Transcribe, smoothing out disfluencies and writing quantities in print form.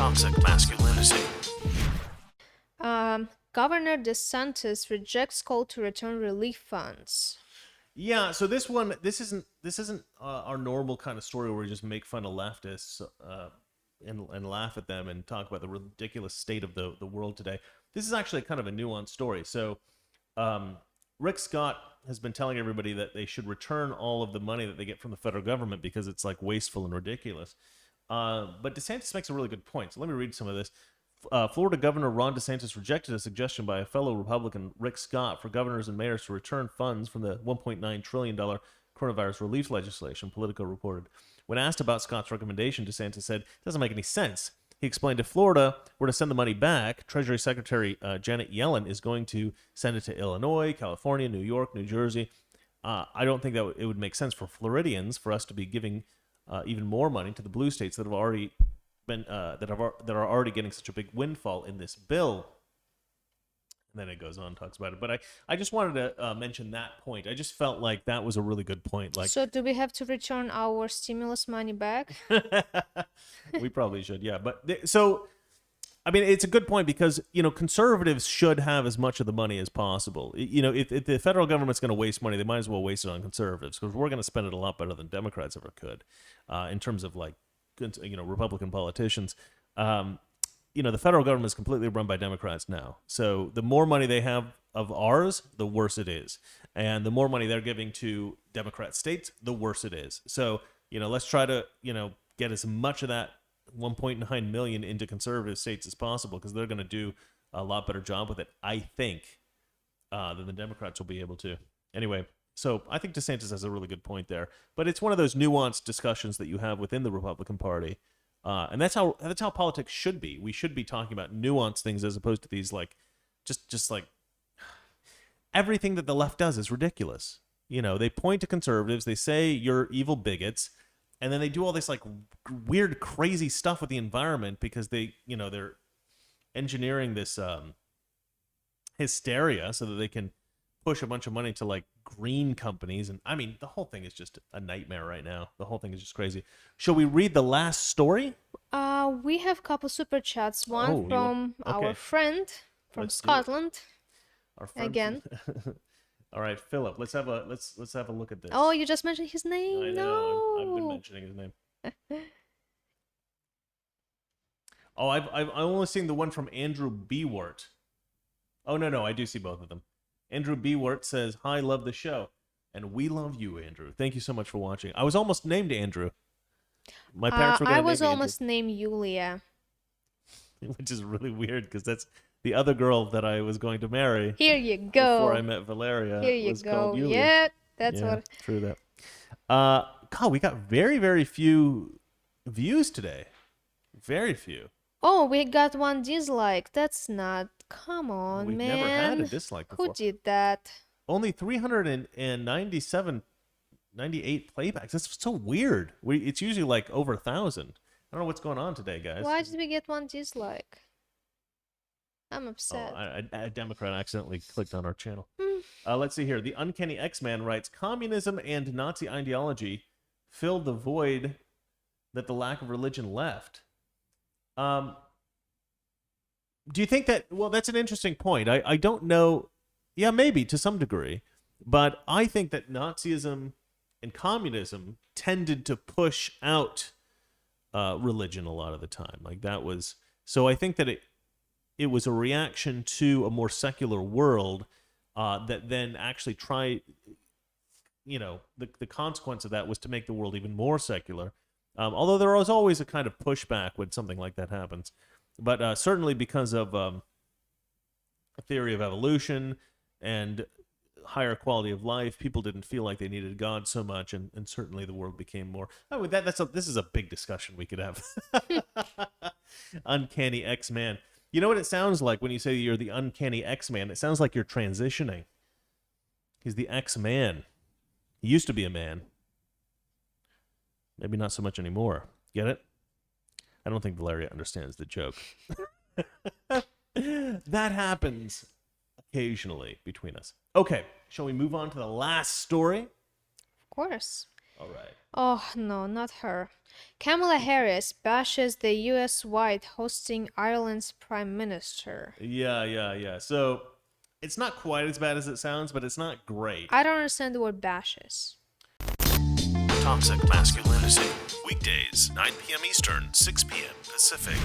toxic masculinity. Governor DeSantis rejects call to return relief funds. Yeah, so this isn't our normal kind of story where we just make fun of leftists and laugh at them and talk about the ridiculous state of the world today. This is actually kind of a nuanced story. So Rick Scott has been telling everybody that they should return all of the money that they get from the federal government because it's like wasteful and ridiculous. But DeSantis makes a really good point. So let me read some of this. Florida Governor Ron DeSantis rejected a suggestion by a fellow Republican, Rick Scott, for governors and mayors to return funds from the $1.9 trillion coronavirus relief legislation, Politico reported. When asked about Scott's recommendation, DeSantis said, it doesn't make any sense. He explained if Florida were to send the money back, Treasury Secretary Janet Yellen is going to send it to Illinois, California, New York, New Jersey. I don't think that it would make sense for Floridians for us to be giving even more money to the blue states that have already been that are already getting such a big windfall in this bill. And then it goes on and talks about it. But I just wanted to mention that point. I just felt like that was a really good point. Like, So do we have to return our stimulus money back? we probably should, yeah. But so, I mean, it's a good point because, conservatives should have as much of the money as possible. If the federal government's going to waste money, they might as well waste it on conservatives because we're going to spend it a lot better than Democrats ever could in terms of like, Republican politicians. The federal government is completely run by Democrats now. So the more money they have of ours, the worse it is. And the more money they're giving to Democrat states, the worse it is. So, let's try to, get as much of that 1.9 million into conservative states as possible because they're going to do a lot better job with it, I think, than the Democrats will be able to. Anyway, so I think DeSantis has a really good point there. But it's one of those nuanced discussions that you have within the Republican Party. And that's how politics should be. We should be talking about nuanced things as opposed to these like just like everything that the left does is ridiculous. They point to conservatives, they say you're evil bigots, and then they do all this like weird crazy stuff with the environment because they're engineering this hysteria so that they can push a bunch of money to like green companies. And I mean, the whole thing is just a nightmare right now. The whole thing is just crazy. Shall we read the last story? We have a couple super chats. One from okay. our friend from Let's do it. Scotland. Our friend Again. All right, Philip. Let's have a look at this. Oh, you just mentioned his name. I know. No. I've been mentioning his name. Oh, I've only seen the one from Andrew Bewart. Oh no, I do see both of them. Andrew Bewart says, "Hi, love the show," and we love you, Andrew. Thank you so much for watching. I was almost named Andrew. My parents were going to name me I was Andrew, almost named Yulia. which is really weird because that's the other girl that I was going to marry. Here you go. Before I met Valeria. Here you was go. called Yulia. Yeah, that's Yeah, what. True that. God, we got very, very few views today. Very few. Oh, we got one dislike. That's not. Come on, We've man. never had a dislike before. Who did that? Only 398 playbacks. That's so weird. It's usually like over 1,000. I don't know what's going on today, guys. Why did we get one dislike? I'm upset. A Democrat accidentally clicked on our channel. Hmm. Let's see here. The Uncanny X-Man writes, communism and Nazi ideology filled the void that the lack of religion left. Do you think that, well, that's an interesting point. I don't know. Yeah, maybe to some degree. But I think that Nazism and communism tended to push out religion a lot of the time. Like that was, so I think that it was a reaction to a more secular world that then actually tried, the consequence of that was to make the world even more secular. Although there was always a kind of pushback when something like that happens. But certainly because of a theory of evolution and higher quality of life, people didn't feel like they needed God so much, and certainly the world became more. Oh, this is a big discussion we could have. Uncanny X-Man. You know what it sounds like when you say you're the Uncanny X-Man? It sounds like you're transitioning. He's the X-Man. He used to be a man. Maybe not so much anymore. Get it? I don't think Valeria understands the joke. That happens occasionally between us. Okay, shall we move on to the last story? Of course. All right. Oh, no, not her. Kamala Harris bashes the US White hosting Ireland's prime minister. Yeah. So it's not quite as bad as it sounds, but it's not great. I don't understand the word bashes. Toxic Masculinity. Weekdays, 9 p.m. Eastern, 6 p.m. Pacific.